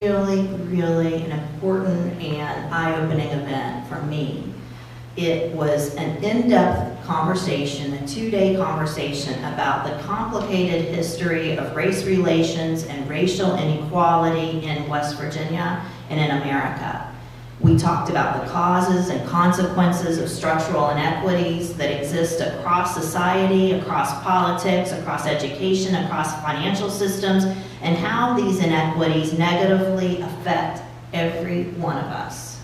really an important and eye-opening event for me. It was an in-depth conversation, a 2-day conversation about the complicated history of race relations and racial inequality in West Virginia and in America. We talked about the causes and consequences of structural inequities that exist across society, across politics, across education, across financial systems, and how these inequities negatively affect every one of us.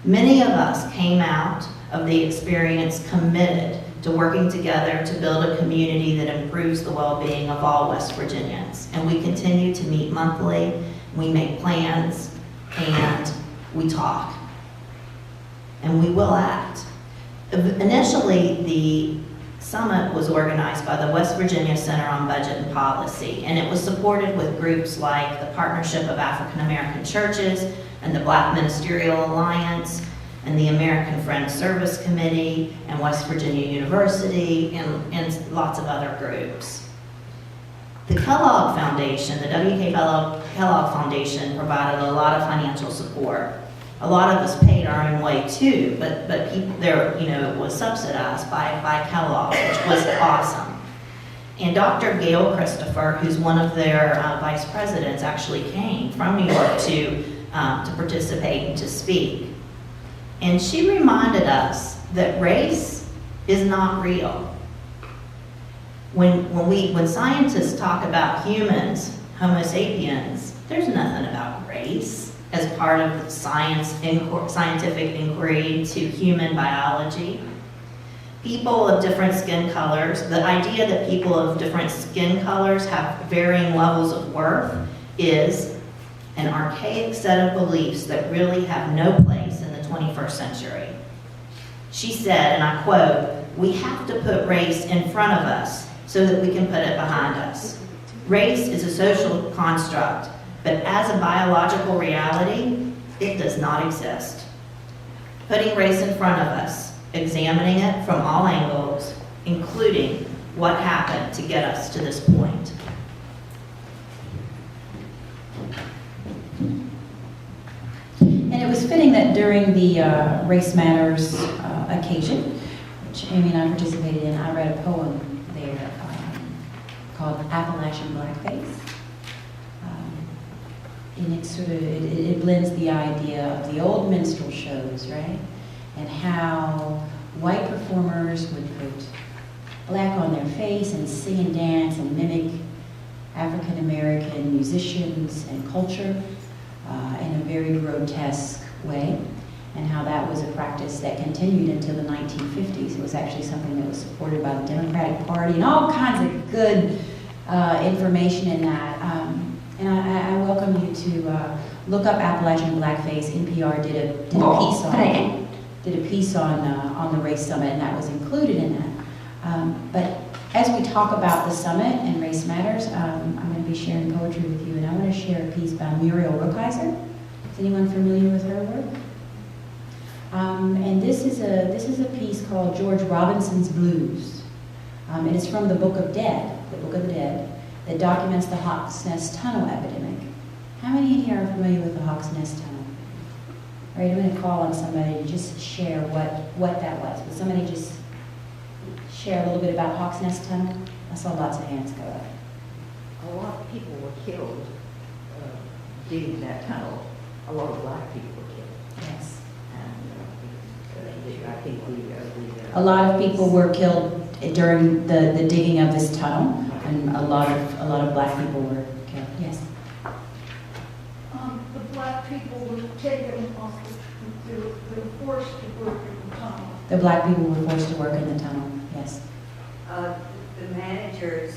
Many of us came out of the experience committed to working together to build a community that improves the well-being of all West Virginians. And we continue to meet monthly, we make plans, and we talk. And we will act. Initially, the summit was organized by the West Virginia Center on Budget and Policy, and it was supported with groups like the Partnership of African American Churches and the Black Ministerial Alliance and the American Friends Service Committee and West Virginia University and lots of other groups. The Kellogg Foundation, the W.K. Kellogg Foundation, provided a lot of financial support. A lot of us paid our own way too, but people there, it was subsidized by Kellogg, which was awesome. And Dr. Gail Christopher, who's one of their vice presidents, actually came from New York to participate and to speak. And she reminded us that race is not real. When scientists talk about humans, Homo sapiens, there's nothing about race as part of the scientific inquiry to human biology. People of different skin colors, the idea that people of different skin colors have varying levels of worth is an archaic set of beliefs that really have no place in the 21st century. She said, and I quote, "We have to put race in front of us so that we can put it behind us. Race is a social construct, but as a biological reality, it does not exist. Putting race in front of us, examining it from all angles, including what happened to get us to this point." And it was fitting that during the Race Matters occasion, which Amy and I participated in, I read a poem there called Appalachian Blackface. And it blends the idea of the old minstrel shows, right? And how white performers would put black on their face and sing and dance and mimic African American musicians and culture in a very grotesque way, and how that was a practice that continued until the 1950s. It was actually something that was supported by the Democratic Party and all kinds of good information in that. And I welcome you to look up Appalachian Blackface. NPR did a piece on the Race Summit, and that was included in that. But as we talk about the summit and Race Matters, I'm going to be sharing poetry with you, and I want to share a piece by Muriel Rukeyser. Is anyone familiar with her work? And this is a piece called George Robinson's Blues. It is from the Book of the Dead, that documents the Hawks Nest Tunnel epidemic. How many in here are familiar with the Hawks Nest Tunnel? All right, I'm going to call on somebody to just share what that was. Would somebody just share a little bit about Hawks Nest Tunnel? I saw lots of hands go up. A lot of people were killed digging that tunnel. A lot of black people were killed. Yes. And I think a lot of people were killed during the digging of this tunnel, and a lot of black people were killed. Yes. The black people were taken off they were forced to work in the tunnel. The black people were forced to work in the tunnel. Yes. The managers,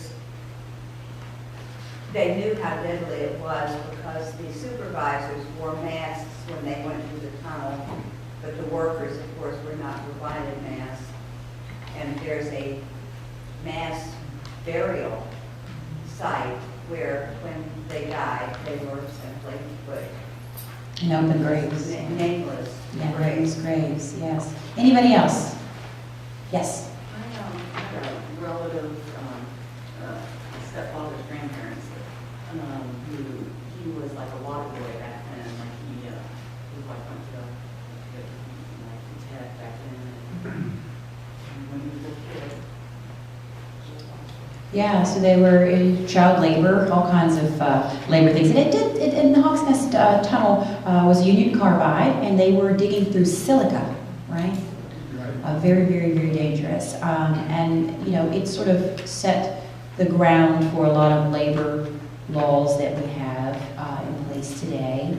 they knew how deadly it was because the supervisors wore masks when they went through the tunnel, but the workers, of course, were not provided masks. And there's a mass burial site where, when they died, they were simply put In open graves. nameless. Yeah, graves, yes. Anybody else? Yes. I had a relative, stepfather's grandparents, who he was like a water boy back Yeah, so they were in child labor, all kinds of labor things. And the Hawks Nest Tunnel was Union Carbide, and they were digging through silica, right? Very, very, very dangerous. And, you know, it sort of set the ground for a lot of labor laws that we have in place today.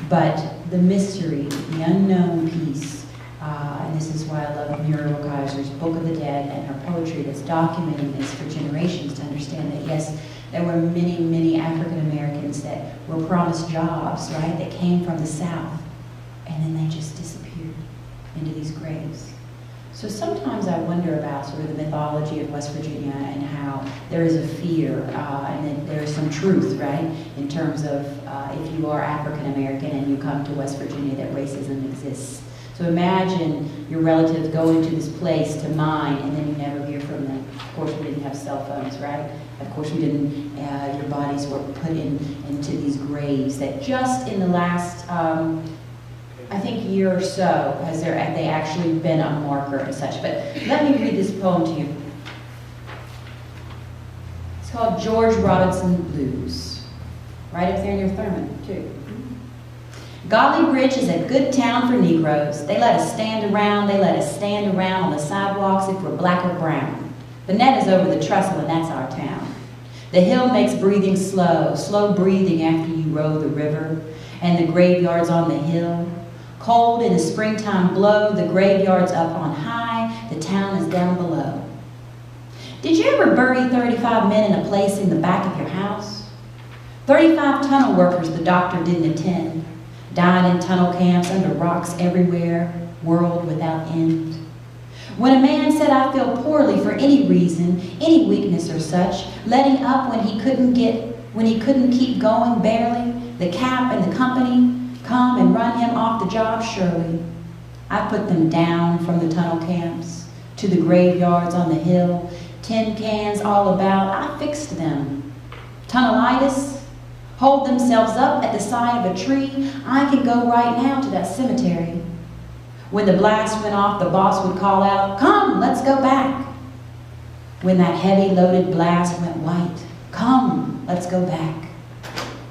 But the mystery, the unknown piece, and this is why I love Muriel Kaiser's Book of the Dead and her poetry that's documenting this for generations to understand that, yes, there were many, many African Americans that were promised jobs, right, that came from the South, and then they just disappeared into these graves. So sometimes I wonder about sort of the mythology of West Virginia and how there is a fear and that there is some truth, right, in terms of if you are African American and you come to West Virginia, that racism exists. So imagine your relatives go into this place to mine and then you never hear from them. Of course, we didn't have cell phones, right? Of course, we didn't, your bodies were put into these graves that just in the last, I think, year or so has they actually been a marker and such. But let me read this poem to you. It's called George Robinson Blues. Right up there in your Thurman, too. Golly Bridge is a good town for Negroes. They let us stand around. They let us stand around on the sidewalks if we're black or brown. The net is over the trestle, and that's our town. The hill makes breathing slow, slow breathing after you row the river, and the graveyard's on the hill. Cold in the springtime blow, the graveyard's up on high, the town is down below. Did you ever bury 35 men in a place in the back of your house? 35 tunnel workers the doctor didn't attend, died in tunnel camps under rocks everywhere, world without end. When a man said, I feel poorly for any reason, any weakness or such, letting up when he couldn't keep going barely, the cap and the company come and run him off the job surely. I put them down from the tunnel camps to the graveyards on the hill, tin cans all about, I fixed them. Tunnelitis, hold themselves up at the side of a tree, I can go right now to that cemetery. When the blast went off, the boss would call out, come, let's go back. When that heavy loaded blast went white, come, let's go back.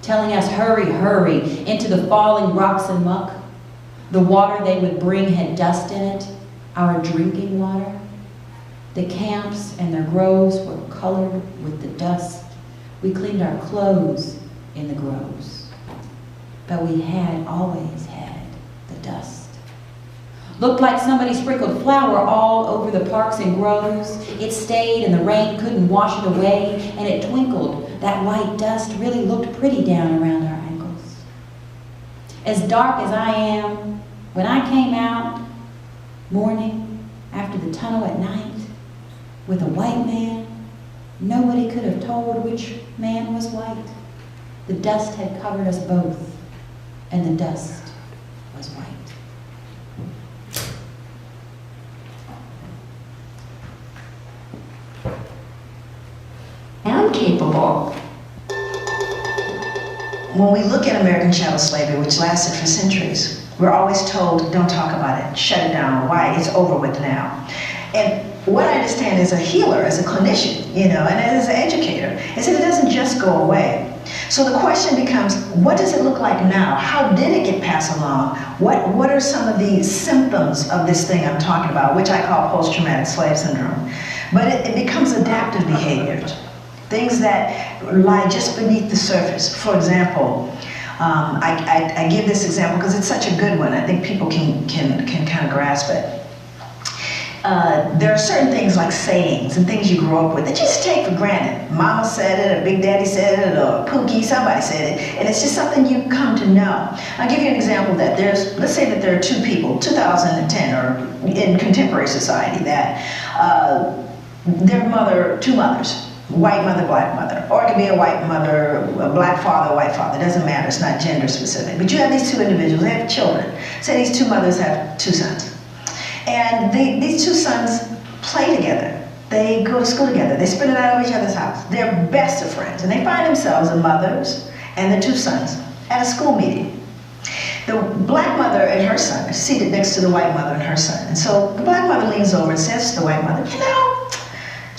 Telling us, hurry, hurry, into the falling rocks and muck. The water they would bring had dust in it, our drinking water. The camps and their groves were colored with the dust. We cleaned our clothes in the groves. But we had always had the dust. Looked like somebody sprinkled flour all over the parks and groves. It stayed and the rain couldn't wash it away, and it twinkled. That white dust really looked pretty down around our ankles. As dark as I am, when I came out, morning, after the tunnel at night, with a white man, nobody could have told which man was white. The dust had covered us both, and the dust was white. I'm capable. When we look at American chattel slavery, which lasted for centuries, we're always told, don't talk about it, shut it down, why, it's over with now. And what I understand as a healer, as a clinician, and as an educator, is that it doesn't just go away. So the question becomes, what does it look like now? How did it get passed along? What are some of the symptoms of this thing I'm talking about, which I call post-traumatic slave syndrome? But it becomes adaptive behaviors. Things that lie just beneath the surface. For example, I give this example because it's such a good one. I think people can kind of grasp it. There are certain things like sayings and things you grow up with that you just take for granted. Mama said it, or Big Daddy said it, or Pookie, somebody said it, and it's just something you come to know. I'll give you an example of that. Let's say that there are two people, 2010, or in contemporary society, that their two mothers, white mother, black mother, or it could be a white mother, a black father, white father, it doesn't matter, it's not gender specific. But you have these two individuals, they have children. Say these two mothers have two sons. And these two sons play together. They go to school together. They spend the night over each other's house. They're best of friends. And they find themselves, the mothers and the two sons, at a school meeting. The black mother and her son are seated next to the white mother and her son. And so the black mother leans over and says to the white mother,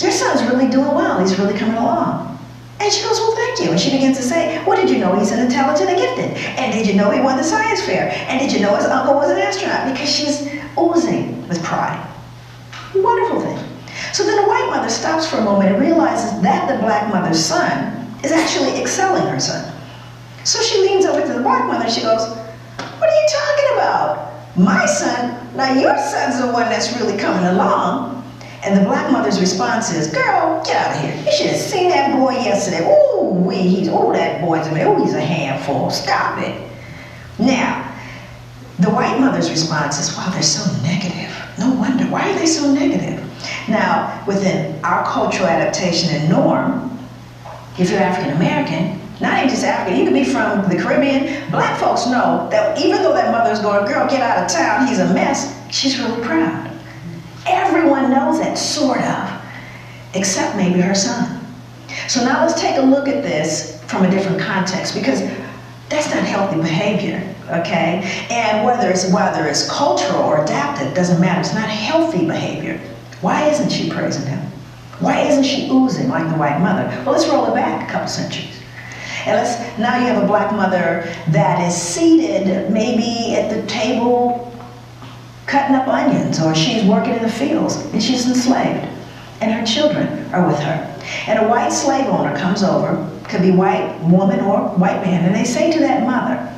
your son's really doing well. He's really coming along. And she goes, well, thank you. And she begins to say, well, did you know he's an intelligent and gifted? And did you know he won the science fair? And did you know his uncle was an astronaut? Because she's oozing with pride. Wonderful thing. So then the white mother stops for a moment and realizes that the black mother's son is actually excelling her son. So she leans over to the black mother and she goes, what are you talking about? My son? Now your son's the one that's really coming along. And the black mother's response is, girl, get out of here. You should have seen that boy yesterday. That boy's he's a handful. Stop it. Now, the white mother's response is, wow, they're so negative. No wonder. Why are they so negative? Now, within our cultural adaptation and norm, if you're African American, not even just African, you could be from the Caribbean, black folks know that even though that mother's going, girl, get out of town, he's a mess, she's really proud. Everyone knows that, sort of, except maybe her son. So now let's take a look at this from a different context, because that's not healthy behavior, okay? And whether it's cultural or adapted, doesn't matter. It's not healthy behavior. Why isn't she praising him? Why isn't she oozing like the white mother? Well, let's roll it back a couple centuries. And now you have a black mother that is seated maybe at the table cutting up onions, or she's working in the fields and she's enslaved and her children are with her. And a white slave owner comes over, could be white woman or white man, and they say to that mother,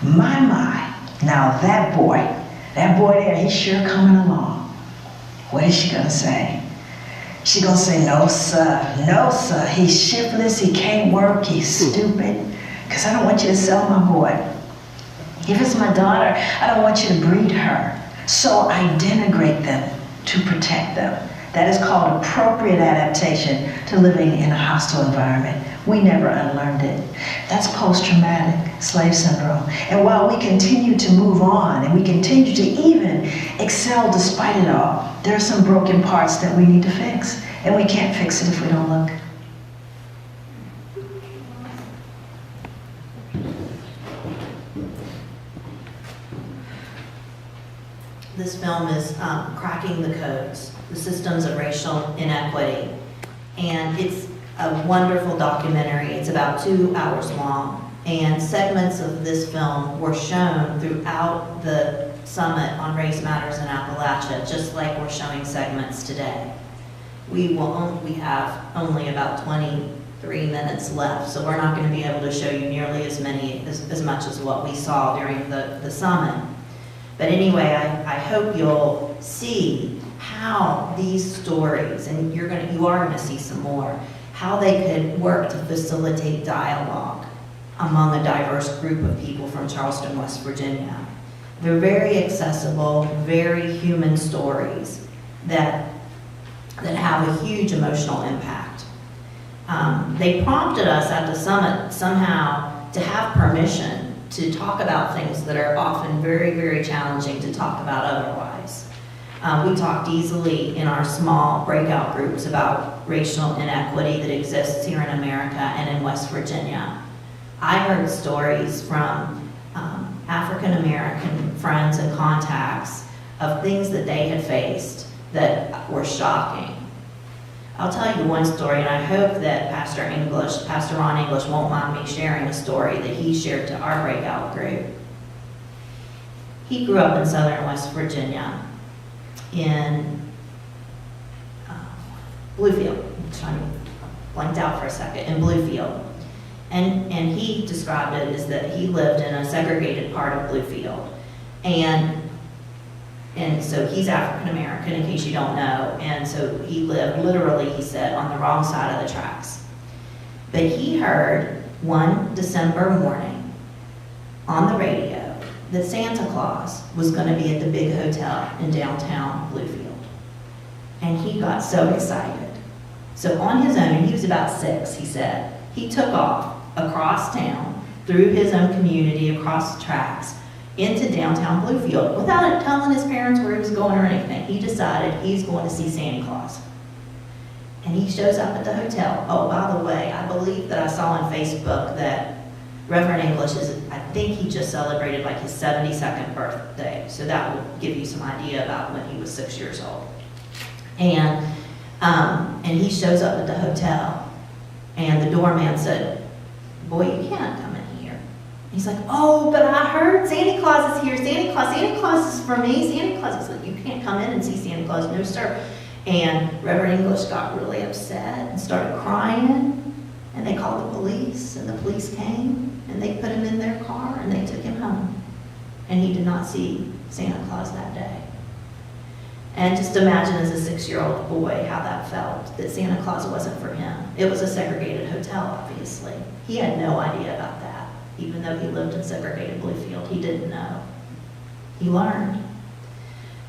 my, now that boy there, he's sure coming along. What is she gonna say? She's gonna say, no sir, he's shiftless, he can't work, he's stupid, because I don't want you to sell my boy. If it's my daughter, I don't want you to breed her. So I denigrate them to protect them. That is called appropriate adaptation to living in a hostile environment. We never unlearned it. That's post-traumatic slave syndrome. And while we continue to move on and we continue to even excel despite it all, there are some broken parts that we need to fix. And we can't fix it if we don't look. This film is cracking the codes, the systems of racial inequity. And it's a wonderful documentary. It's about 2 hours long. And segments of this film were shown throughout the summit on Race Matters in Appalachia, just like we're showing segments today. We have only about 23 minutes left, so we're not going to be able to show you nearly as much as what we saw during the summit. But anyway, I hope you'll see how these stories, and you are going to see some more, how they could work to facilitate dialogue among a diverse group of people from Charleston, West Virginia. They're very accessible, very human stories that have a huge emotional impact. They prompted us at the summit somehow to have permission to talk about things that are often very, very challenging to talk about otherwise. We talked easily in our small breakout groups about racial inequity that exists here in America and in West Virginia. I heard stories from African American friends and contacts of things that they had faced that were shocking. I'll tell you one story, and I hope that Pastor Ron English won't mind me sharing a story that he shared to our breakout group. He grew up in southern West Virginia in Bluefield. I'm trying to blanked out for a second, in Bluefield. And he described it as that he lived in a segregated part of Bluefield. And so he's African American, in case you don't know. And so he lived, literally, he said, on the wrong side of the tracks. But he heard one December morning on the radio that Santa Claus was going to be at the big hotel in downtown Bluefield. And he got so excited. So on his own, he was about 6, he said, he took off across town, through his own community, across the tracks, into downtown Bluefield, without telling his parents where he was going or anything. He decided he's going to see Santa Claus. And he shows up at the hotel. Oh, by the way, I believe that I saw on Facebook that Reverend English I think he just celebrated like his 72nd birthday. So that will give you some idea about when he was 6 years old. And And he shows up at the hotel, and the doorman said, "Boy, you can't come in here." He's like, "Oh, but I heard Santa Claus is here. Santa Claus is for me. Santa Claus is like, you can't come in and see Santa Claus." "No, sir." And Reverend English got really upset and started crying. And they called the police, and the police came, and they put him in their car, and they took him home. And he did not see Santa Claus that day. And just imagine as a 6-year-old boy how that felt, that Santa Claus wasn't for him. It was a segregated hotel, obviously. He had no idea about that. Even though he lived in segregated Bluefield, he didn't know. He learned.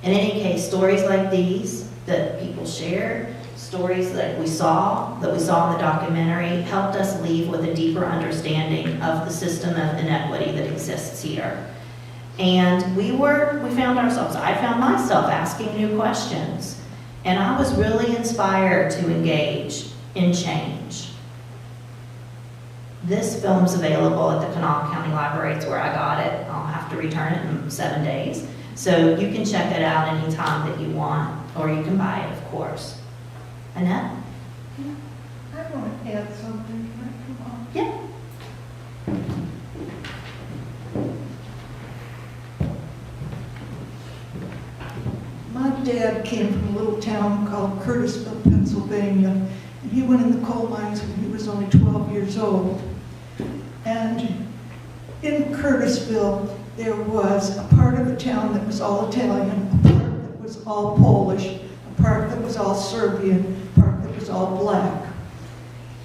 In any case, stories like these that people shared, stories that we saw in the documentary, helped us leave with a deeper understanding of the system of inequity that exists here. And we found ourselves, I found myself asking new questions. And I was really inspired to engage in change. This film's available at the Kanawha County Library. It's where I got it. I'll have to return it in 7 days. So you can check it out anytime that you want, or you can buy it, of course. Annette? I want to add something. Can I come on? Yeah. My dad came from a little town called Curtisville, Pennsylvania, and he went in the coal mines when he was only 12 years old. And in Curtisville, there was a part of the town that was all Italian, a part that was all Polish, a part that was all Serbian, a part that was all black.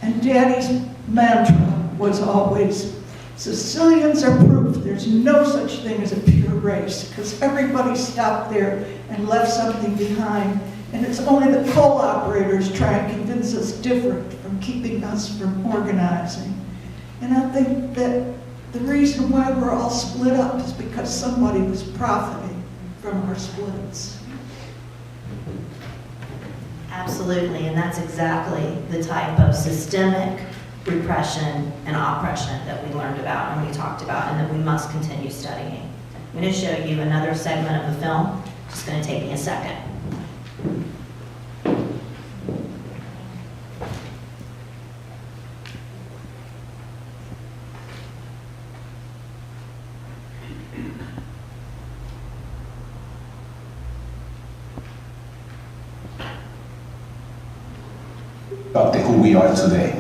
And Daddy's mantra was always, Sicilians are proof there's no such thing as a pure race, because everybody stopped there and left something behind, and it's only the coal operators try and convince us different from keeping us from organizing. And I think that the reason why we're all split up is because somebody was profiting from our splits. Absolutely, and that's exactly the type of systemic repression and oppression that we learned about and we talked about and that we must continue studying. I'm going to show you another segment of the film. It's going to take me a second. About who we are today.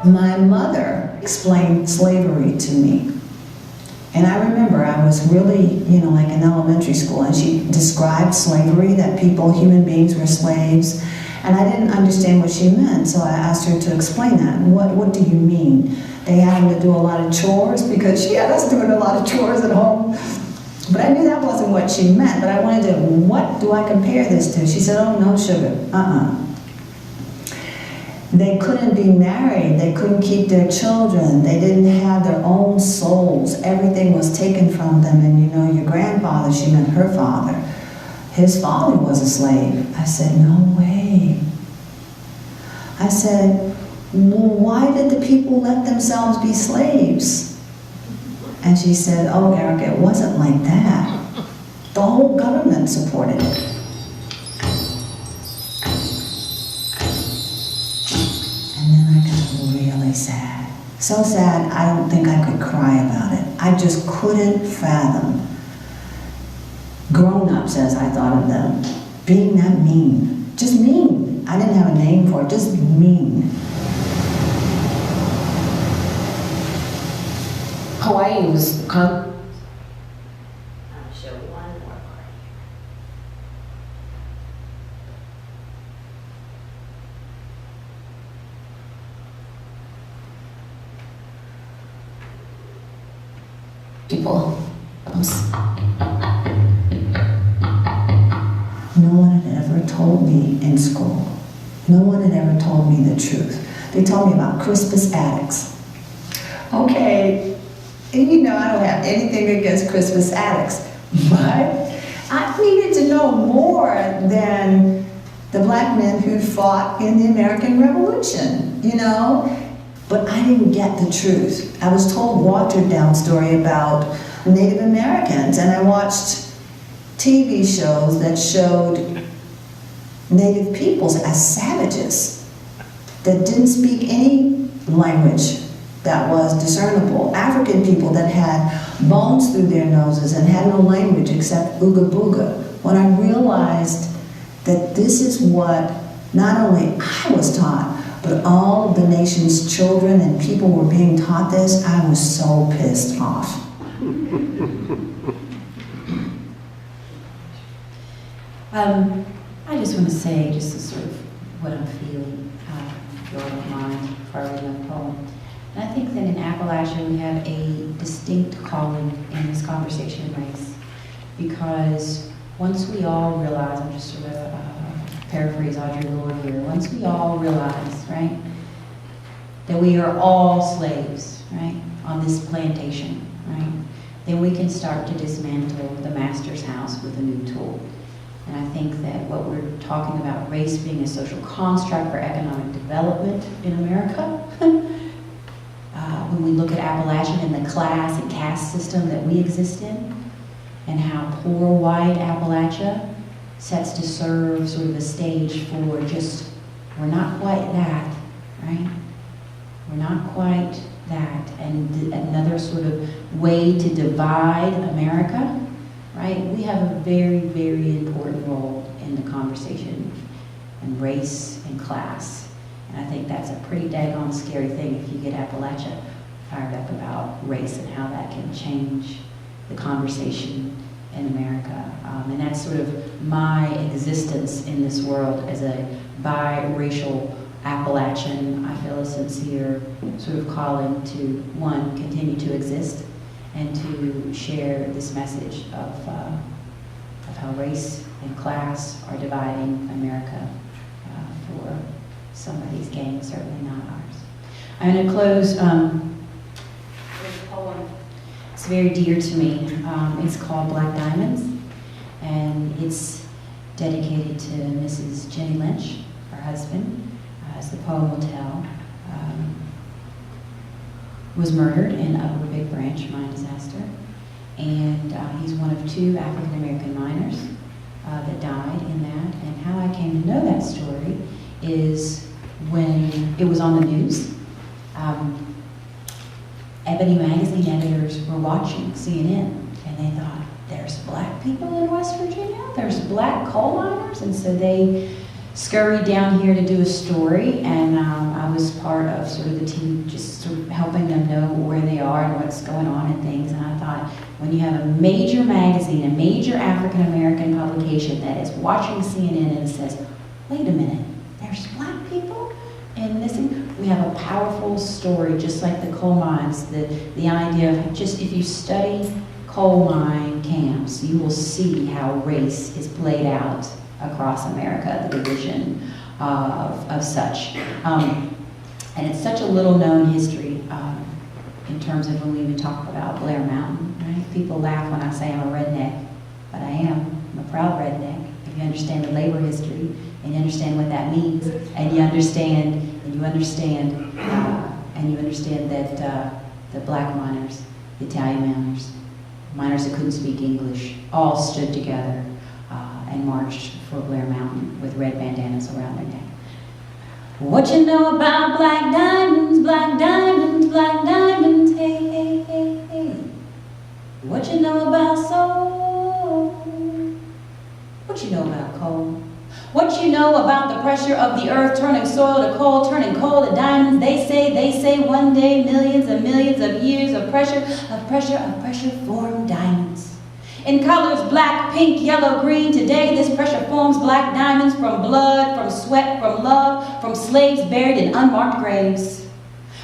My mother explained slavery to me. And I remember I was really, like in elementary school, and she described slavery, that people, human beings were slaves. And I didn't understand what she meant, so I asked her to explain that. What do you mean? They had them to do a lot of chores? Because she had us doing a lot of chores at home. But I knew that wasn't what she meant, but I wanted to, what do I compare this to? She said, oh, no sugar, They couldn't be married, they couldn't keep their children, they didn't have their own souls, everything was taken from them. And your grandfather, she meant her father, his father was a slave. I said, no way. I said, well, why did the people let themselves be slaves? And she said, oh, Erica, it wasn't like that. The whole government supported it. Really sad. So sad, I don't think I could cry about it. I just couldn't fathom grown-ups, as I thought of them, being that mean. Just mean. I didn't have a name for it, just mean. Hawaii was I'll show one more part. people. told me in school. No one had ever told me the truth. They told me about Crispus Attucks. Okay, and you know I don't have anything against Crispus Attucks, but I needed to know more than the black men who fought in the American Revolution, you know? But I didn't get the truth. I was told watered down story about Native Americans, and I watched TV shows that showed Native peoples as savages that didn't speak any language that was discernible. African people that had bones through their noses and had no language except ooga booga. When I realized that this is what not only I was taught, but all of the nation's children and people were being taught this, I was so pissed off. I just want to say, just sort of what I'm feeling, if you all don't mind, before I read my poem. And I think that in Appalachia we have a distinct calling in this conversation of race, because once we all realize, I'm just sort of paraphrase Audre Lorde here, once we all realize, right, that we are all slaves, right, on this plantation, right, then we can start to dismantle the master's house with a new tool. And I think that what we're talking about, race being a social construct for economic development in America, when we look at Appalachia and the class and caste system that we exist in, and how poor white Appalachia sets to serve sort of a stage for just, we're not quite that, right? We're not quite that. And another sort of way to divide America, right? We have a very, very important role in the conversation, and race and class. And I think that's a pretty daggone scary thing if you get Appalachia fired up about race and how that can change the conversation in America. And that's sort of my existence in this world as a biracial Appalachian. I feel a sincere sort of calling to, one, continue to exist, and to share this message of how race and class are dividing America for somebody's gain, certainly not ours. I'm going to close with a poem. It's very dear to me. It's called Black Diamonds, and it's dedicated to Mrs. Jenny Lynch, her husband, as the poem will tell. Was murdered in Upper Big Branch mine disaster, and he's one of 2 African American miners that died in that. And how I came to know that story is when it was on the news. Ebony magazine editors were watching CNN, and they thought, there's black people in West Virginia? There's black coal miners? And so they scurried down here to do a story, and I was part of sort of the team, just sort of helping them know where they are and what's going on and things. And I thought, when you have a major magazine, a major African American publication that is watching CNN and says, wait a minute, there's black people in this, we have a powerful story, just like the coal mines. The idea of just, if you study coal mine camps, you will see how race is played out across America, the division of such. And it's such a little known history in terms of when we even talk about Blair Mountain, right? People laugh when I say I'm a redneck, but I am. I'm a proud redneck. If you understand the labor history, and you understand what that means, and you understand that the black miners, the Italian miners that couldn't speak English, all stood together and marched for Blair Mountain with red bandanas around their neck. What you know about black diamonds, black diamonds, black diamonds, hey, hey, hey, hey. What you know about soul? What you know about coal? What you know about the pressure of the earth turning soil to coal, turning coal to diamonds? They say one day millions and millions of years of pressure form diamonds. In colors black, pink, yellow, green, today this pressure forms black diamonds from blood, from sweat, from love, from slaves buried in unmarked graves.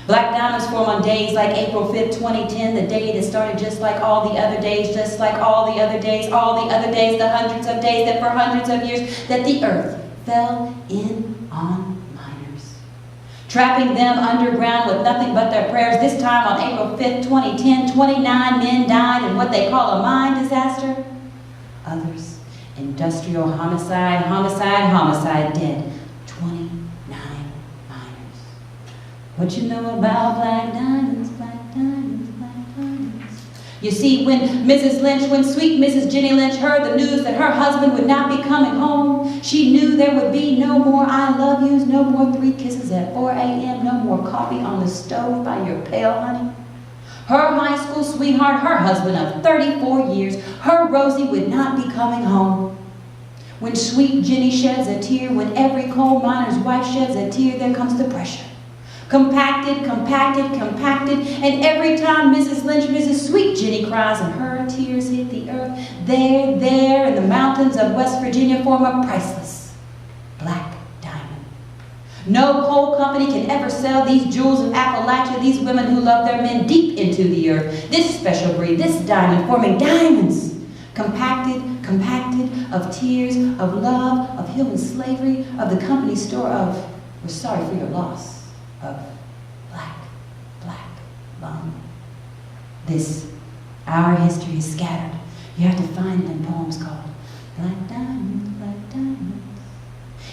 Black diamonds form on days like April 5th, 2010, the day that started just like all the other days, just like all the other days, the hundreds of days that for hundreds of years that the earth fell in on minors, trapping them underground with nothing but their prayers. This time on April 5th, 2010, 29 men died in what they call a mine disaster. Others, industrial homicide, homicide dead. 29 minors. What you know about black diamonds, black diamonds, black diamonds? You see, when sweet Mrs. Jenny Lynch heard the news that her husband would not be coming home, she knew there would be no more I love yous, no more 3 kisses at 4 a.m., no more coffee on the stove by your pail, honey. Her high school sweetheart, her husband of 34 years, her Rosie would not be coming home. When sweet Jenny sheds a tear, when every coal miner's wife sheds a tear, there comes the pressure. Compacted, and every time Mrs. Sweet Jenny cries and her tears hit the earth, there in the mountains of West Virginia form a priceless black diamond. No coal company can ever sell these jewels of Appalachia, these women who love their men deep into the earth. This special breed, this diamond forming diamonds, compacted of tears, of love, of human slavery, of the company store of, we're sorry for your loss, of black lung. This, our history is scattered. You have to find it in poems called Black Diamonds, Black Diamonds.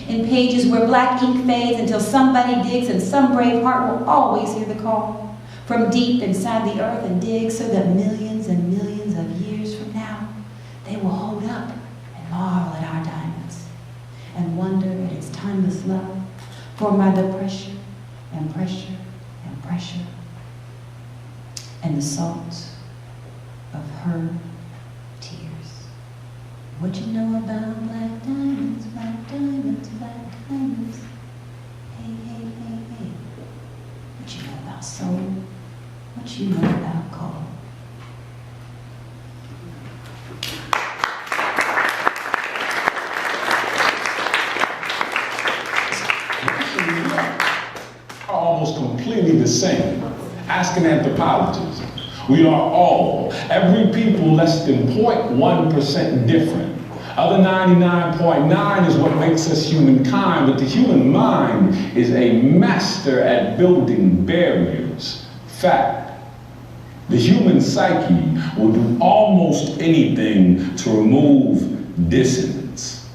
In pages where black ink fades until somebody digs and some brave heart will always hear the call from deep inside the earth and dig so that millions and millions of years from now they will hold up and marvel at our diamonds and wonder at its timeless love for my depression and pressure and the salt of her tears. What you know about black diamonds, black diamonds, black diamonds? Hey. What you know about soul? What you know about coal? Almost completely the same. Ask an anthropologist. We are all, every people, less than 0.1% different. Other 99.9 is what makes us humankind, but the human mind is a master at building barriers. Fact. The human psyche will do almost anything to remove dissonance.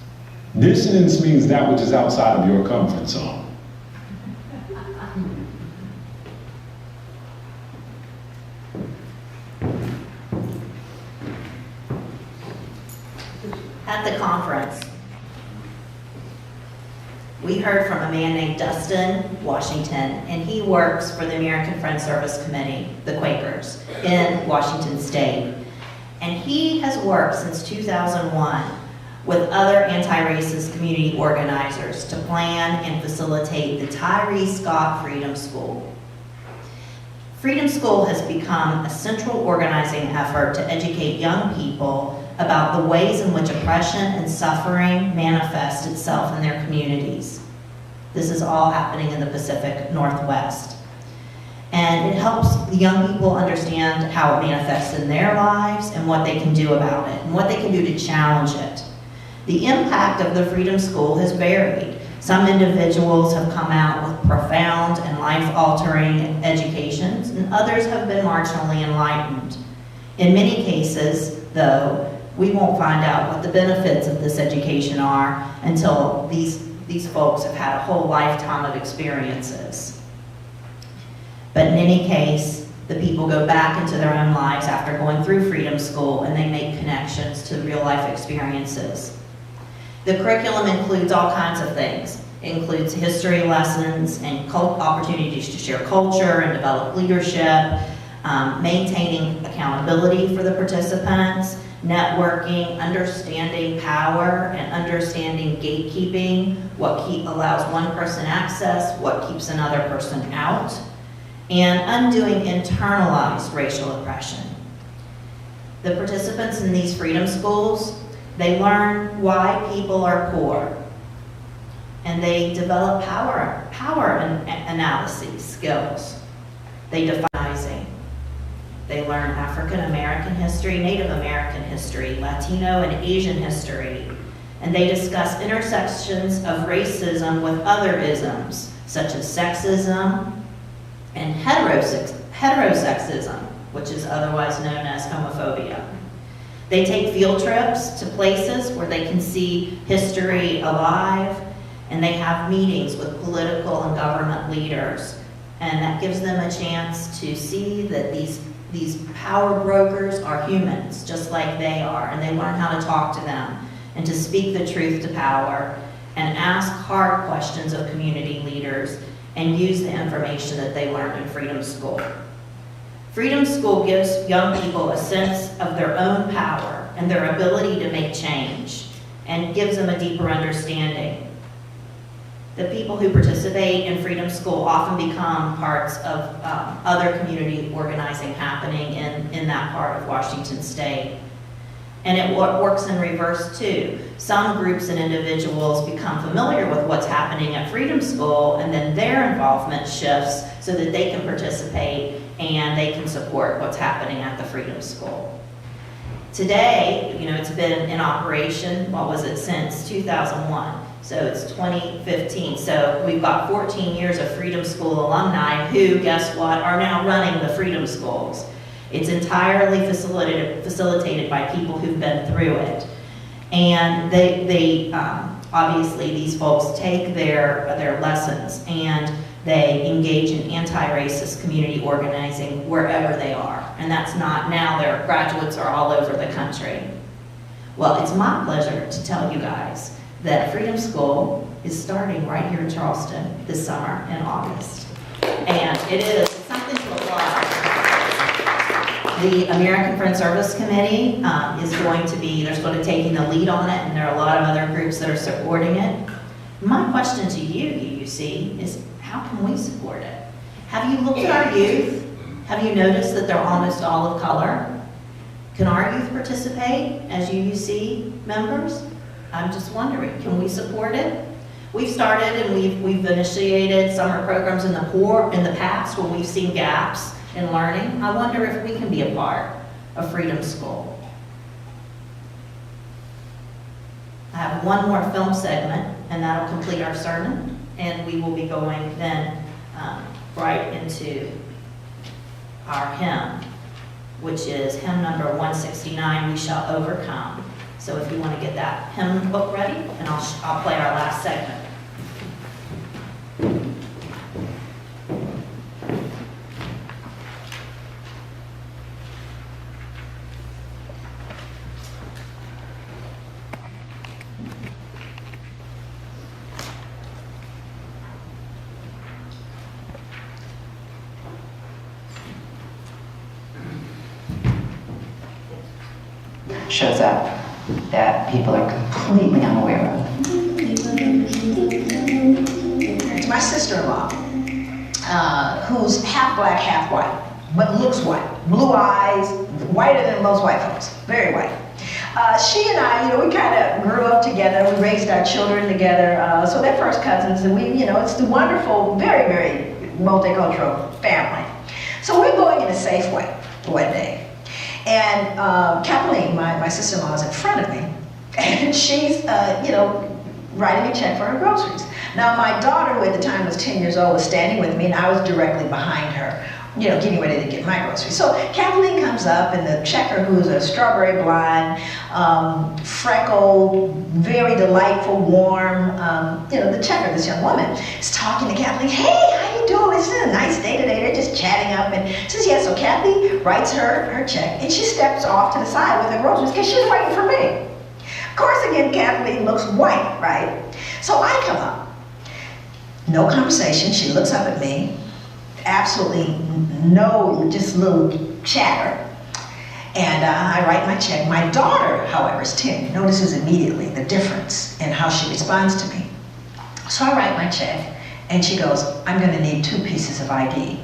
Dissonance means that which is outside of your comfort zone. At the conference, we heard from a man named Dustin Washington, and he works for the American Friends Service Committee, the Quakers, in Washington State. And he has worked since 2001 with other anti-racist community organizers to plan and facilitate the Tyree Scott Freedom School. Freedom School has become a central organizing effort to educate young people about the ways in which oppression and suffering manifest itself in their communities. This is all happening in the Pacific Northwest. And it helps the young people understand how it manifests in their lives and what they can do about it and what they can do to challenge it. The impact of the Freedom School has varied. Some individuals have come out with profound and life-altering educations, and others have been marginally enlightened. In many cases, though, we won't find out what the benefits of this education are until these folks have had a whole lifetime of experiences. But in any case, the people go back into their own lives after going through Freedom School, and they make connections to real life experiences. The curriculum includes all kinds of things. It includes history lessons and opportunities to share culture and develop leadership, maintaining accountability for the participants, networking, understanding power and understanding gatekeeping, what allows one person access, what keeps another person out, and undoing internalized racial oppression. The participants in these freedom schools, they learn why people are poor, and they develop power analysis skills. They define. They learn African American history, Native American history, Latino and Asian history, and they discuss intersections of racism with other isms, such as sexism and heterosexism, which is otherwise known as homophobia. They take field trips to places where they can see history alive, and they have meetings with political and government leaders. And that gives them a chance to see that these power brokers are humans, just like they are, and they learn how to talk to them and to speak the truth to power and ask hard questions of community leaders and use the information that they learned in Freedom School. Freedom School gives young people a sense of their own power and their ability to make change, and gives them a deeper understanding. The people who participate in Freedom School often become parts of other community organizing happening in that part of Washington State. And it works in reverse too. Some groups and individuals become familiar with what's happening at Freedom School, and then their involvement shifts so that they can participate and they can support what's happening at the Freedom School. Today, it's been in operation, since 2001. So it's 2015. So we've got 14 years of Freedom School alumni who, guess what, are now running the Freedom Schools. It's entirely facilitated by people who've been through it. And they obviously, these folks take their lessons and they engage in anti-racist community organizing wherever they are. And that's not now, their graduates are all over the country. Well, it's my pleasure to tell you guys that Freedom School is starting right here in Charleston this summer in August. And it's something to applaud. The American Friends Service Committee is going to be, they're sort of taking the lead on it, and there are a lot of other groups that are supporting it. My question to you, UUC, is how can we support it? Have you looked at our youth? Have you noticed that they're almost all of color? Can our youth participate as UUC members? I'm just wondering, can we support it? We've started and we've initiated summer programs in the past when we've seen gaps in learning. I wonder if we can be a part of Freedom School. I have one more film segment, and that'll complete our sermon, and we will be going then right into our hymn, which is hymn number 169, We Shall Overcome. So if you want to get that hymn book ready, and I'll play our last segment. Shows up that people are completely unaware of. It's my sister-in-law, who's half black, half white, but looks white. Blue eyes, whiter than most white folks, very white. She and I, we kind of grew up together. We raised our children together. So they're first cousins, and it's the wonderful, very, very multicultural family. So we're going in a Safeway one day. And Kathleen, my sister-in-law, is in front of me, and she's, writing a check for her groceries. Now, my daughter, who at the time was 10 years old, was standing with me, and I was directly behind her, getting ready to get my groceries. So Kathleen comes up, and the checker, who's a strawberry blonde, freckled, very delightful, warm, the checker, this young woman, is talking to Kathleen. Hey, how you doing? It's a nice day today. They're just chatting up, and says, yeah, so Kathy writes her check, and she steps off to the side with her groceries because she's waiting for me. Of course, again, Kathleen looks white, right? So I come up. No conversation. She looks up at me. Absolutely no, just a little chatter. And I write my check. My daughter, however, is 10, notices immediately the difference in how she responds to me. So I write my check, and she goes, I'm going to need 2 pieces of ID.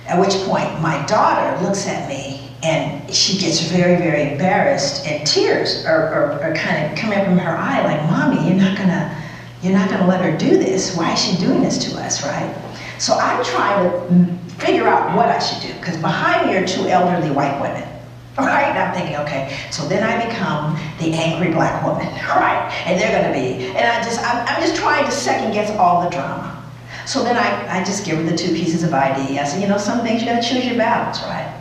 At which point, my daughter looks at me, and she gets very, very embarrassed, and tears are kind of coming from her eye, like, Mommy, you're not gonna let her do this. Why is she doing this to us, right? So I try to figure out what I should do, because behind me are 2 elderly white women. Right? And I'm thinking, okay, so then I become the angry black woman, right? And they're gonna be, and I'm just trying to second guess all the drama. So then I just give her the 2 pieces of ID. I said, you know, some things you gotta choose your battles, right?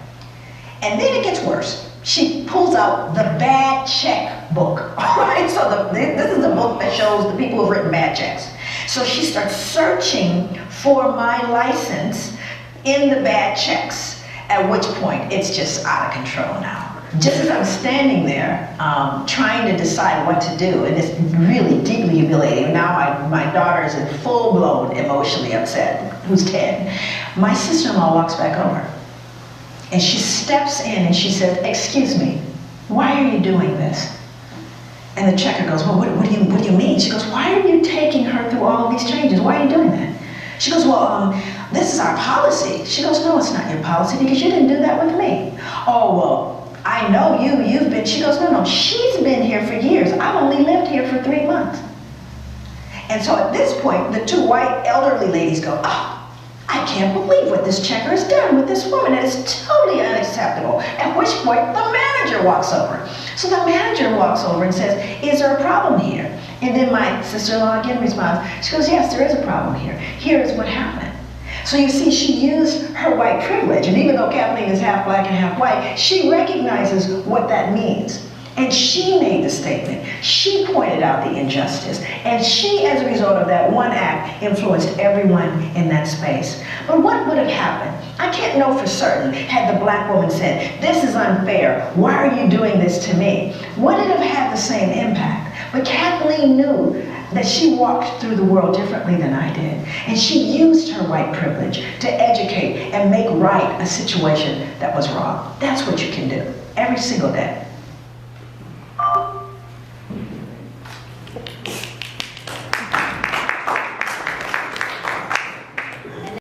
And then it gets worse. She pulls out the bad check book, all right? So this is a book that shows the people who've written bad checks. So she starts searching for my license in the bad checks, at which point it's just out of control now. Just as I'm standing there trying to decide what to do, and it's really deeply humiliating. Now my daughter is in full-blown emotionally upset, who's 10. My sister-in-law walks back over. And she steps in and she said, excuse me, why are you doing this? And the checker goes, well, what do you mean? She goes, why are you taking her through all of these changes? Why are you doing that? She goes, well, this is our policy. She goes, no, it's not your policy because you didn't do that with me. Oh, well, I know you've been, she goes, no, she's been here for years. I've only lived here for 3 months. And so at this point, the 2 white elderly ladies go, oh, I can't believe what this checker has done with this woman. It is totally unacceptable. At which point, the manager walks over. So the manager walks over and says, is there a problem here? And then my sister-in-law again responds. She goes, yes, there is a problem here. Here is what happened. So you see, she used her white privilege. And even though Kathleen is half black and half white, she recognizes what that means. And she made the statement. She pointed out the injustice. And she, as a result of that one act, influenced everyone in that space. But what would have happened? I can't know for certain had the black woman said, this is unfair. Why are you doing this to me? Would it have had the same impact? But Kathleen knew that she walked through the world differently than I did. And she used her white privilege to educate and make right a situation that was wrong. That's what you can do every single day.